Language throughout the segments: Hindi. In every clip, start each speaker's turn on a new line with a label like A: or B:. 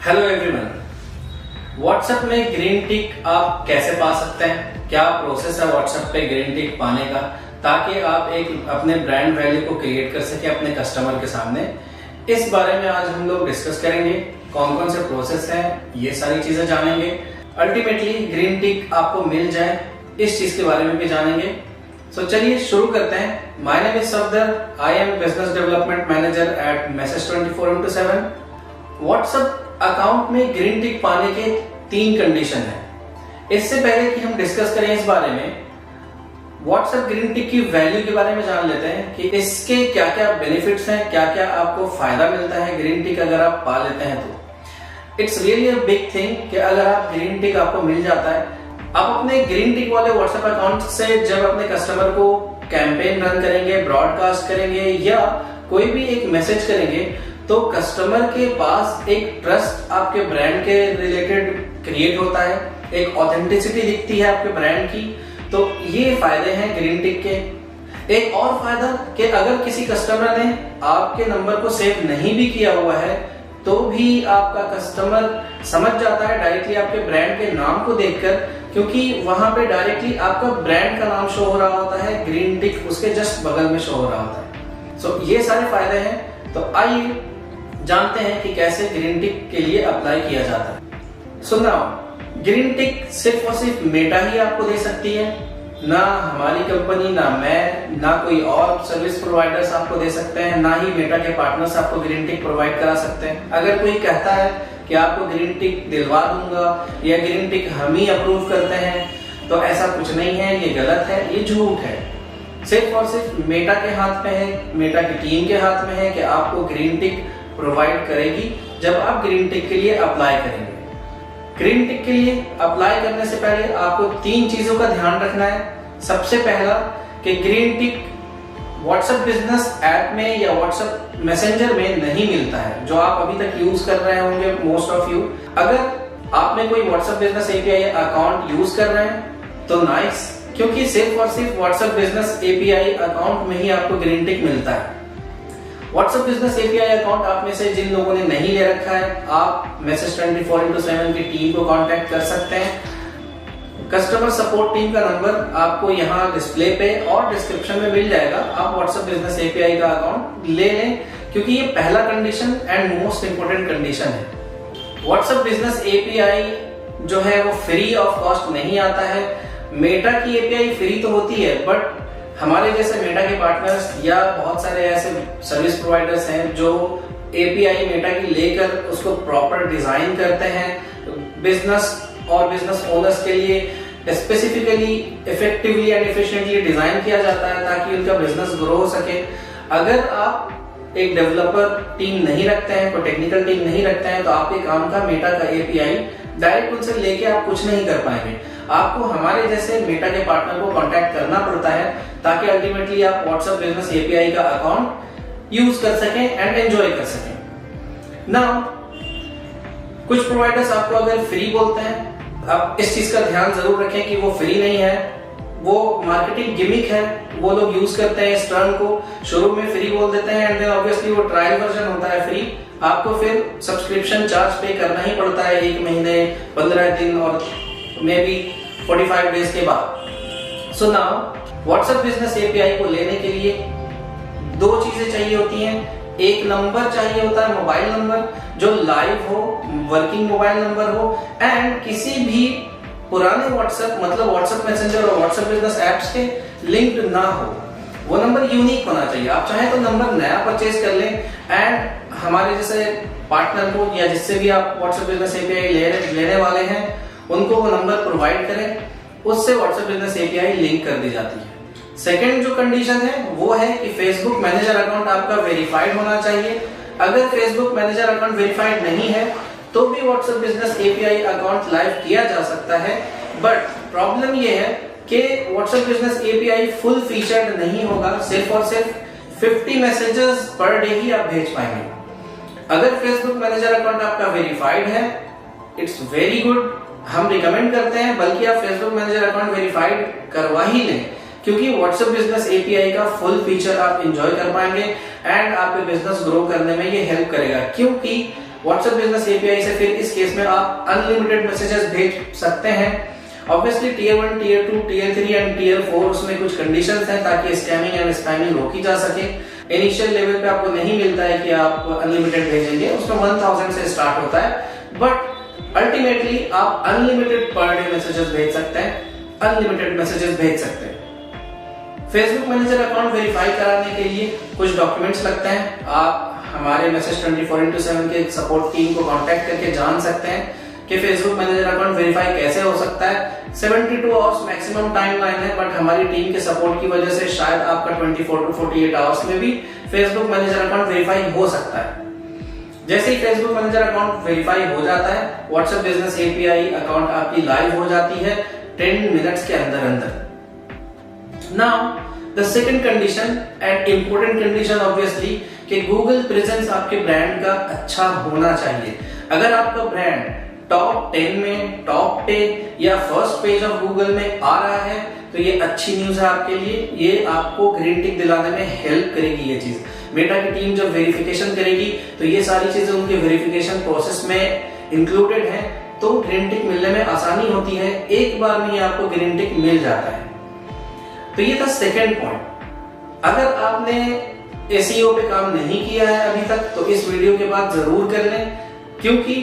A: Hello everyone. व्हाट्सएप में ग्रीन टिक आप कैसे पा सकते हैं, क्या प्रोसेस है व्हाट्सएप पे ग्रीन टिक पाने का, ताकि आप एक अपने ब्रांड वैल्यू को क्रिएट कर सके अपने कस्टमर के सामने। इस बारे में आज हम लोग डिस्कस करेंगे। कौन कौन से प्रोसेस हैं, ये सारी चीजें जानेंगे। अल्टीमेटली ग्रीन टिक आपको मिल जाए, इस चीज के बारे में भी जानेंगे। सो चलिए शुरू करते हैं। My name is Safdar, I am business development manager eight message 24x7। WhatsApp account में ग्रीन टिक पाने के 3 कंडीशन है। इससे पहले कि हम डिस्कस करें इस बारे में, व्हाट्सएप ग्रीन टिक की वैल्यू के बारे में जान लेते हैं कि इसके क्या क्या बेनिफिट्स हैं, क्या क्या आपको फायदा मिलता है ग्रीन टिक अगर आप पा लेते हैं तो। It's really a big thing कि अगर आप ग्रीन टिक आपको मिल जाता है, आप अपने ग्रीन टिक वाले व्हाट्सएप अकाउंट से जब अपने कस्टमर को कैंपेन रन करेंगे, ब्रॉडकास्ट करेंगे या कोई भी एक मैसेज करेंगे, तो कस्टमर के पास एक ट्रस्ट आपके ब्रांड के रिलेटेड क्रिएट होता है, एक ऑथेंटिसिटी दिखती है आपके ब्रांड की। तो ये फायदे हैं ग्रीन टिक के। एक और फायदा कि अगर किसी कस्टमर ने आपके नंबर को सेव नहीं भी किया हुआ है, तो भी आपका कस्टमर समझ जाता है डायरेक्टली आपके ब्रांड के नाम को देखकर, क्योंकि वहां पे डायरेक्टली आपका ब्रांड का नाम शो हो रहा होता है, ग्रीन टिक उसके जस्ट बगल में शो हो रहा होता है। सो ये सारे फायदे हैं। तो आइए जानते हैं कि कैसे ग्रीन टिक के लिए अप्लाई किया जाता है। सो नाउ ग्रीन टिक सिर्फ और सिर्फ मेटा ही आपको दे सकती है, ना हमारी कंपनी, ना मैं, ना कोई और सर्विस प्रोवाइडर्स आपको दे सकते हैं, ना ही मेटा के पार्टनर्स आपको ग्रीन टिक प्रोवाइड करा सकते हैं। अगर कोई कहता है कि आपको ग्रीन टिक दिलवा दूंगा या ग्रीन टिक हम ही अप्रूव करते हैं, तो ऐसा कुछ नहीं है, ये गलत है, ये झूठ है। सिर्फ और सिर्फ मेटा के हाथ में है, मेटा की टीम के हाथ में है कि आपको ग्रीन टिक प्रोवाइड करेगी जब आप ग्रीन टिक के लिए अप्लाई करेंगे। ग्रीन टिक के लिए अप्लाई करने से पहले आपको 3 चीजों का ध्यान रखना है। सबसे पहला कि ग्रीन टिक व्हाट्सएप बिजनेस ऐप में या व्हाट्सएप मैसेंजर में नहीं मिलता है, जो आप अभी तक यूज कर रहे होंगे मोस्ट ऑफ यू। अगर आप में कोई WhatsApp business API account use कर रहे हैं तो नाइस, क्योंकि सिर्फ और सिर्फ व्हाट्सएप बिजनेस एपीआई अकाउंट में ही आपको ग्रीन टिक मिलता है। व्हाट्सएप बिजनेस एपीआई अकाउंट आप में से जिन लोगों ने नहीं ले रखा है, आप मैसेज 24x7 की टीम को कांटेक्ट कर सकते हैं। कस्टमर सपोर्ट टीम का नंबर आपको यहाँ डिस्प्ले पे और डिस्क्रिप्शन में मिल जाएगा। आप व्हाट्सएप बिजनेस एपीआई का अकाउंट ले लें, क्योंकि ये पहला condition and most important condition है। व्हाट्सएप बिजनेस एपीआई जो है वो फ्री ऑफ कॉस्ट नहीं आता है। मेटा की एपीआई फ्री तो होती है, बट हमारे जैसे मेटा के पार्टनर्स या बहुत सारे ऐसे सर्विस प्रोवाइडर्स हैं जो एपीआई मेटा की लेकर उसको प्रॉपर डिजाइन करते हैं बिजनेस और बिजनेस ओनर्स के लिए, specifically effectively and efficiently design किया जाता है ताकि उनका बिजनेस ग्रो हो सके। अगर आप एक डेवलपर टीम नहीं रखते हैं, कोई टेक्निकल टीम नहीं रखते हैं, तो आपके काम का मेटा का एपीआई डायरेक्ट उनसे लेके आप कुछ नहीं कर पाएंगे। आपको हमारे जैसे मेटा के पार्टनर को कांटेक्ट करना पड़ता है ताकि अल्टीमेटली आप व्हाट्सएप बिजनेस एपीआई का अकाउंट यूज कर सकें एंड एंजॉय कर सकें। नाउ कुछ प्रोवाइडर्स आपको अगर फ्री बोलते हैं, आप इस चीज का ध्यान जरूर रखें कि वो फ्री नहीं है, वो मार्केटिंग गिमिक है। वो लोग यूज करते हैं इस टर्म को, शुरू में फ्री बोल देते हैं एंड देन ऑब्वियसली वो ट्रायल वर्जन होता है फ्री। आपको फिर सब्सक्रिप्शन चार्ज पे करना ही पड़ता है 1 महीने, 15 दिन और मे बी 45 डेज के बाद। So now WhatsApp business API को लेने के लिए 2 चीजें चाहिए होती हैं। एक नंबर चाहिए होता है, मोबाइल नंबर जो लाइव हो, वर्किंग मोबाइल नंबर हो एंड किसी भी पुराने व्हाट्सएप मतलब व्हाट्सएप मैसेंजर और व्हाट्सएप बिजनेस एप्स के लिंक्ड ना हो। वो नंबर यूनिक होना चाहिए। आप चाहे तो नंबर नया परचेज कर लें एंड हमारे जैसे पार्टनर को या जिससे भी आप व्हाट्सएप बिजनेस एपीआई लेने वाले हैं उनको वो नंबर प्रोवाइड करें, उससे व्हाट्सएप बिजनेस एपीआई लिंक कर दी जाती है। सेकंड जो कंडीशन है वो है कि फेसबुक मैनेजर अकाउंट आपका वेरीफाइड होना चाहिए। अगर फेसबुक मैनेजर अकाउंट वेरीफाइड नहीं है तो भी WhatsApp business API account live किया जा सकता है, बट प्रॉब्लम ये है कि WhatsApp business API full featured नहीं होगा। सिर्फ और सिर्फ 50 मैसेजेस पर डे ही आप भेज पाएंगे। अगर फेसबुक मैनेजर अकाउंट आपका वेरीफाइड है, इट्स वेरी गुड, हम रिकमेंड करते हैं बल्कि आप फेसबुक मैनेजर अकाउंट वेरीफाइड करवा ही लें, क्योंकि व्हाट्सएप बिजनेस एपीआई का फुल फीचर आप एंजॉय कर पाएंगे एंड आपके बिजनेस ग्रो करने में ये हेल्प करेगा। क्योंकि व्हाट्सएप बिजनेस एपीआई से फिर इस केस में आप अनलिमिटेड मैसेजेस भेज सकते हैं। Obviously tier 1, tier 2, tier 3 and tier 4 उसमें कुछ कंडीशंस हैं ताकि स्कैमिंग एंड स्पैमिंग रोकी जा सके। इनिशियल लेवल पे आपको नहीं मिलता है कि आप अनलिमिटेड भेजेंगे, उसमें 1000 से स्टार्ट होता है, बट अल्टीमेटली आप अनलिमिटेड पर डे मैसेजेस भेज सकते हैं, अनलिमिटेड मैसेजेस भेज सकते हैं। फेसबुक मैनेजर अकाउंट वेरीफाई कराने के लिए कुछ डॉक्यूमेंट्स लगते हैं। आप हमारे मैसेज 24/7 के सपोर्ट टीम को कांटेक्ट करके जान सकते हैं कि फेसबुक मैनेजर अकाउंट वेरीफाई कैसे हो सकता है। 72 आवर्स मैक्सिमम टाइमलाइन है, बट हमारी टीम के सपोर्ट की वजह से शायद आपका 24 to 48 आवर्स में भी फेसबुक मैनेजर अकाउंट वेरीफाई हो सकता है। जैसे ही फेसबुक मैनेजर अकाउंट वेरीफाई हो जाता है, व्हाट्सएप बिजनेस एपीआई अकाउंट आपकी लाइव हो जाती है 10 मिनट्स के अंदर अंदर। Now the second condition and important condition obviously कि गूगल प्रेजेंस आपके ब्रांड का अच्छा होना चाहिए। अगर आपका ब्रांड टॉप 10 में, टॉप 10 या फर्स्ट पेज ऑफ गूगल में आ रहा है तो ये अच्छी न्यूज है आपके लिए। ये आपको ग्रीन टिक दिलाने में हेल्प करेगी। ये चीज मेटा की टीम जब वेरिफिकेशन करेगी तो ये सारी चीजें उनके वेरिफिकेशन प्रोसेस में इंक्लूडेड है, तो ग्रीन टिक मिलने में आसानी होती है। एक बार में ये आपको ग्रीन टिक मिल जाता है। तो ये था सेकेंड पॉइंट। अगर आपने एसईओ पे काम नहीं किया है अभी तक तो इस वीडियो के बाद जरूर कर लें, क्योंकि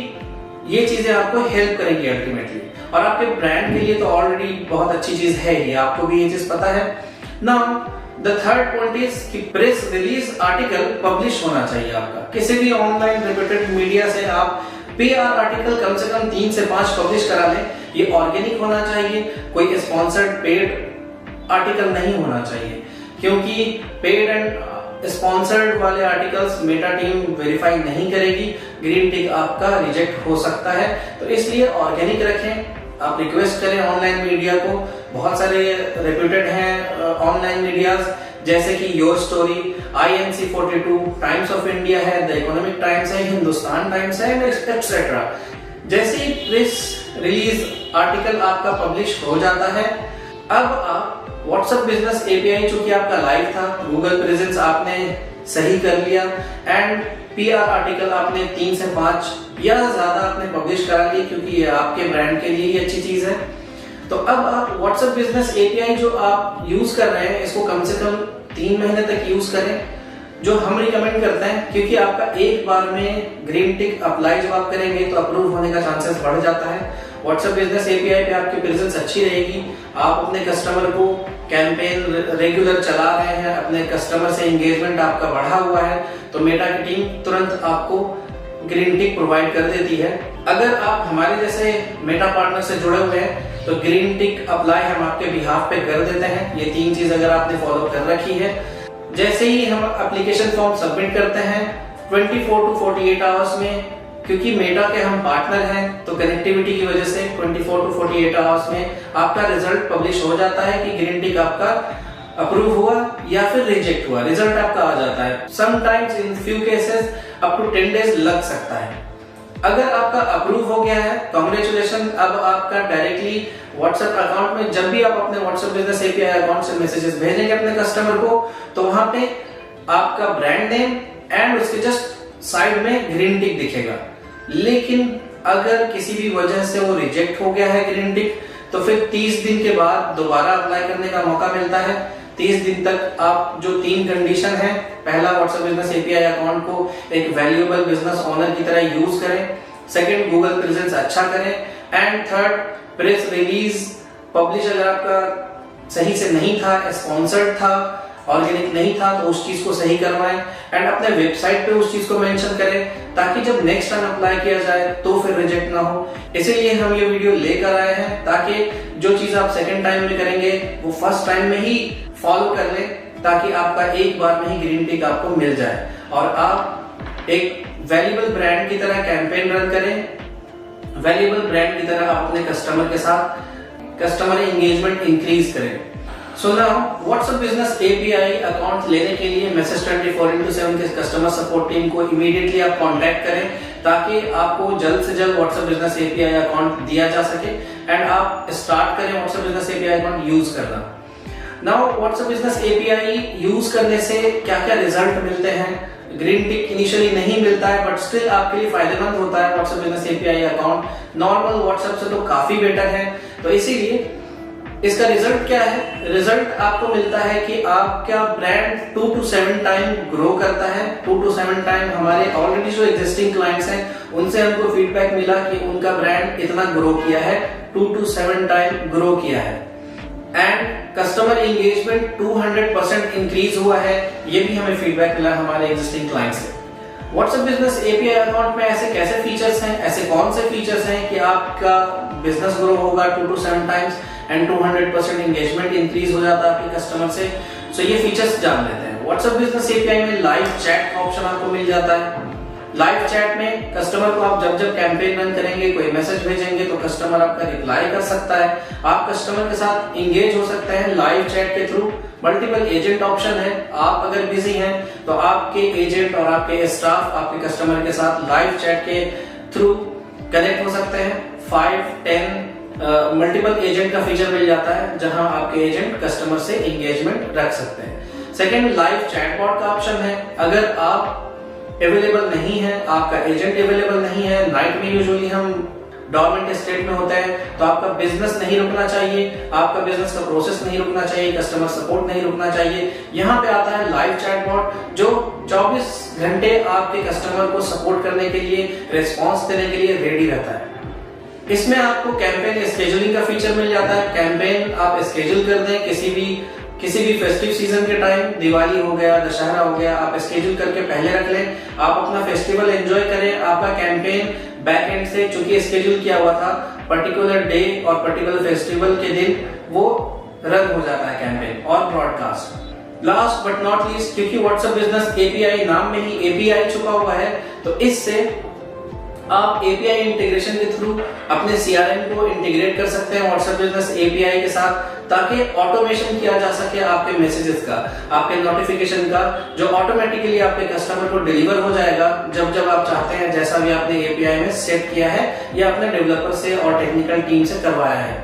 A: ये चीजें आपको हेल्प करेंगी अल्टीमेटली। और आपके ब्रांड के लिए तो ऑलरेडी बहुत अच्छी चीज है ये, आपको भी ये चीज पता है। Now the third point is कि प्रेस रिलीज आर्टिकल पब्लिश होना चाहिए आपका। किसी भी ऑनलाइन रेप्यूटेड मीडिया से आप पीआर आर्टिकल कम से कम 3 से 5 पब्लिश करा लें। ये ऑर्गेनिक होना चाहिए, कोई स्पॉन्सर्ड पेड आर्टिकल नहीं होना चाहिए, क्योंकि पेड एंड स्पॉन्सर्ड वाले आर्टिकल्स मेटा टीम वेरीफाई नहीं करेगी, ग्रीन टिक आपका रिजेक्ट हो सकता है। तो इसलिए ऑर्गेनिक रखें। आप रिक्वेस्ट करें ऑनलाइन मीडिया को, बहुत सारे रेप्यूटेड हैं ऑनलाइन मीडियाज जैसे कि your story, INC42, times of India है, द इकोनॉमिक टाइम्स है, हिंदुस्तान टाइम्स है, एक्सेट्रा। जैसे ही प्रेस रिलीज आर्टिकल आपका पब्लिश हो जाता है, अब आप व्हाट्सएप बिजनेस एपीआई चूंकि आपका लाइव था, गूगल प्रेजेंस आपने सही कर लिया एंड पीआर आर्टिकल आपने 3 से 5 या ज्यादा आपने पब्लिश करा ली, क्योंकि ये आपके ब्रांड के लिए ही अच्छी चीज है। तो अब आप व्हाट्सएप बिजनेस एपीआई जो आप यूज कर रहे हैं इसको कम से कम 3 महीने तक यूज करें, जो हम रिकमेंड करते हैं, क्योंकि आपका एक बार में ग्रीन टिक अप्लाई जब आप करेंगे तो अप्रूव होने का चांसेस बढ़ जाता है। व्हाट्सएप बिजनेस एपीआई पे आपकी प्रेजेंस अच्छी रहेगी, आप अपने कस्टमर को कैंपेन रेगुलर चला रहे हैं, अपने कस्टमर से एंगेजमेंट आपका बढ़ा हुआ है, तो मेटा की टीम तुरंत आपको ग्रीन टिक प्रोवाइड कर देती है। अगर आप हमारे जैसे मेटा पार्टनर से जुड़े हुए हैं तो ग्रीन टिक अप्लाई हम आपके बिहाफ पे कर देते हैं। ये 3 चीज अगर आपने फॉलो कर रखी है, जैसे ही हम एप्लीकेशन फॉर्म सबमिट करते हैं 24 to 48 आवर्स में, क्योंकि मेटा के हम पार्टनर हैं तो कनेक्टिविटी की वजह से 24 to 48 आवर्स में आपका रिजल्ट पब्लिश हो जाता है कि ग्रीन टिक आपका अप्रूव हुआ या फिर रिजेक्ट हुआ, रिजल्ट आपका आ जाता है। Sometimes in few cases up to 10 days लग सकता है। अगर आपका अप्रूव हो गया है, कांग्रेचुलेशन, अब आपका डायरेक्टली व्हाट्सएप अकाउंट में जब भी आप अपने व्हाट्सएप बिजनेस एपीआई अकाउंट से मैसेजेस भेजेंगे अपने कस्टमर को, तो वहां पे आपका ब्रांड नेम एंड उसके जस्ट साइड में ग्रीन टिक दिखेगा। लेकिन अगर किसी भी वजह से वो रिजेक्ट हो गया है ग्रीन टिक, तो फिर 30 दिन के बाद दोबारा अप्लाई करने का मौका मिलता है। 30 दिन तक आप जो 3 कंडीशन है, पहला व्हाट्सएप बिजनेस एपीआई अकाउंट को एक वैल्यूएबल बिजनेस ओनर की तरह यूज करें, सेकंड गूगल प्रेजेंस अच्छा करें, and third press release publish अगर आपका सही से नहीं था, स्पॉन्सर्ड था, ऑर्गेनिक नहीं था, तो उस चीज को सही करवाएं एंड अपने वेबसाइट पे उस चीज को मेंशन करें, ताकि जब नेक्स्ट टाइम अप्लाई किया जाए तो फिर रिजेक्ट ना हो। इसीलिए हम ये वीडियो लेकर आए हैं, ताकि जो चीज आप सेकंड टाइम में करेंगे वो फर्स्ट टाइम में ही फॉलो कर लें, ताकि आपका एक बार में ही ग्रीन टिक आपको मिल जाए और आप एक वैल्यूएबल ब्रांड की तरह कैंपेन रन करें, वैल्यूएबल ब्रांड की तरह आप अपने कस्टमर के साथ कस्टमर एंगेजमेंट इंक्रीज करें। So now WhatsApp business API account लेने के लिए मैसेज 24/7 के कस्टमर सपोर्ट टीम को इमीडिएटली आप कांटेक्ट करें, ताकि आपको जल्द से जल्द व्हाट्सएप बिजनेस एपीआई अकाउंट दिया जा सके एंड आप स्टार्ट करें WhatsApp business API account use करना। Now WhatsApp business API use करने से क्या क्या रिजल्ट मिलते हैं। ग्रीन टिक इनिशियली नहीं मिलता है बट स्टिल आपके लिए फायदेमंद होता है WhatsApp business API account normal WhatsApp से तो काफी बेटर है। तो इसीलिए इसका रिजल्ट क्या है, रिजल्ट आपको मिलता है कि आपका ब्रांड 2 to 7 टाइम ग्रो करता है। 2 to 7 टाइम हमारे ऑलरेडी जो एग्जिस्टिंग क्लाइंट्स हैं उनसे हमको फीडबैक मिला कि उनका ब्रांड इतना ग्रो किया है, 2 to 7 टाइम ग्रो किया है। एंड कस्टमर एंगेजमेंट 200% इंक्रीज हुआ है, ये भी हमें फीडबैक मिला हमारे एग्जिस्टिंग क्लाइंट्स से। व्हाट्सएप बिजनेस एपीआई अकाउंट में ऐसे कैसे फीचर्स हैं, ऐसे कौन से फीचर्स हैं कि आपका बिजनेस ग्रो होगा 2 to 7 times and 200% engagement increase हो जाता है आपके कस्टमर से। सो ये फीचर्स जान लेते हैं। व्हाट्सएप बिजनेस एपीआई में लाइव चैट का ऑप्शन आपको मिल जाता है। लाइव चैट में कस्टमर को आप जब कैंपेन रन करेंगे, कोई मैसेज भेजेंगे तो कस्टमर आपका रिप्लाई कर सकता है। आप कस्टमर के साथ इंगेज हो सकते हैं लाइव चैट के थ्रू। मल्टीपल एजेंट ऑप्शन है, आप अगर बिजी हैं तो आपके एजेंट और आपके स्टाफ आपके कस्टमर के साथ लाइव चैट के थ्रू कनेक्ट हो सकते हैं। 5-10 मल्टीपल एजेंट का फीचर मिल जाता है जहां आपके एजेंट कस्टमर से एंगेजमेंट रख सकते हैं। सेकंड, लाइव चैटबॉट का ऑप्शन है। अगर आप अवेलेबल नहीं है, आपका एजेंट अवेलेबल नहीं है, नाइट में यूजुअली हम डॉर्मेंट स्टेट में होते हैं, तो आपका बिजनेस नहीं रुकना चाहिए, आपका बिजनेस का प्रोसेस नहीं रुकना चाहिए, कस्टमर सपोर्ट नहीं रुकना चाहिए। यहाँ पे आता है लाइव चैटबॉट जो 24 घंटे आपके कस्टमर को सपोर्ट करने के लिए, रिस्पॉन्स देने के लिए रेडी रहता है। इसमें आपको कैंपेन स्केड्यूलिंग का फीचर मिल जाता है। कैंपेन आप स्केड्यूल कर दें किसी भी फेस्टिव सीजन के टाइम, दिवाली हो गया, दशहरा हो गया, आप स्केड्यूल करके पहले रख लें, आप अपना फेस्टिवल एंजॉय करें। आपका कैंपेन बैक एंड से चूंकि स्केड्यूल किया हुआ था, पर्टिकुलर डे और पर्टिकुलर फेस्टिवल के दिन वो रन हो जाता है कैंपेन और broadcast. Last but not least, क्योंकि व्हाट्सएप बिजनेस एपीआई नाम में ही एपीआई छुपा हुआ है, तो इससे आप एपीआई इंटीग्रेशन के थ्रू अपने सीआरएम को इंटीग्रेट कर सकते हैं व्हाट्सएप बिजनेस एपीआई के साथ, ताकि ऑटोमेशन किया जा सके आपके मैसेजेस का, आपके नोटिफिकेशन का, जो ऑटोमेटिकली आपके कस्टमर को डिलीवर हो जाएगा जब जब आप चाहते हैं, जैसा भी आपने एपीआई में सेट किया है या अपने डेवलपर से और टेक्निकल टीम से करवाया है।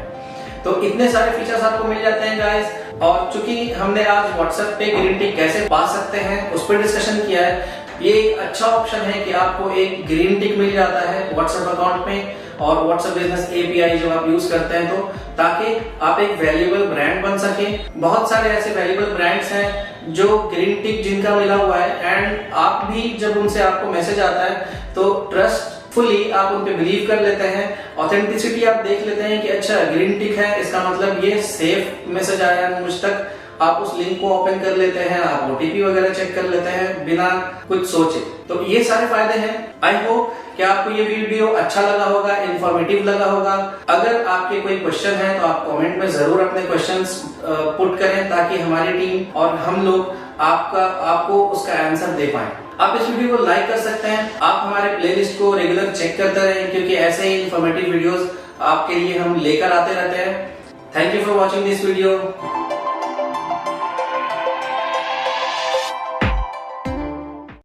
A: तो इतने सारे फीचर्स आपको मिल जाते हैं गाइस। और चूंकि हमने आज व्हाट्सएप पे ग्रीन टिक कैसे पा सकते हैं उस पर डिस्कशन किया है, ये एक अच्छा ऑप्शन है कि आपको एक ग्रीन टिक मिल जाता है व्हाट्सएप अकाउंट में और व्हाट्सएप बिजनेस एपीआई जो आप यूज करते हैं, तो ताकि आप एक वैल्यूएबल ब्रांड बन सके। बहुत सारे ऐसे वैल्यूएबल ब्रांड्स हैं जो ग्रीन टिक जिनका मिला हुआ है एंड आप भी जब उनसे आपको मैसेज आता है तो ट्रस्टफुली आप उन पे बिलीव कर लेते हैं, ऑथेंटिसिटी आप देख लेते हैं कि अच्छा ग्रीन टिक है, इसका मतलब ये सेफ मैसेज आया मुझ तक। आप उस लिंक को ओपन कर लेते हैं, आप ओटीपी वगैरह चेक कर लेते हैं बिना कुछ सोचे। तो ये सारे फायदे हैं। आई होप कि आपको ये वीडियो अच्छा लगा होगा, इंफॉर्मेटिव लगा होगा। अगर आपके कोई क्वेश्चन है तो आप कमेंट में जरूर अपने क्वेश्चंस पुट करें, ताकि हमारी टीम और हम लोग आपको उसका आंसर दे पाए। आप इस वीडियो को लाइक कर सकते हैं। आप हमारे प्लेलिस्ट को रेगुलर चेक करते रहें, क्योंकि ऐसे ही इंफॉर्मेटिव वीडियोस आपके लिए हम लेकर आते रहते हैं। Thank you for watching this video.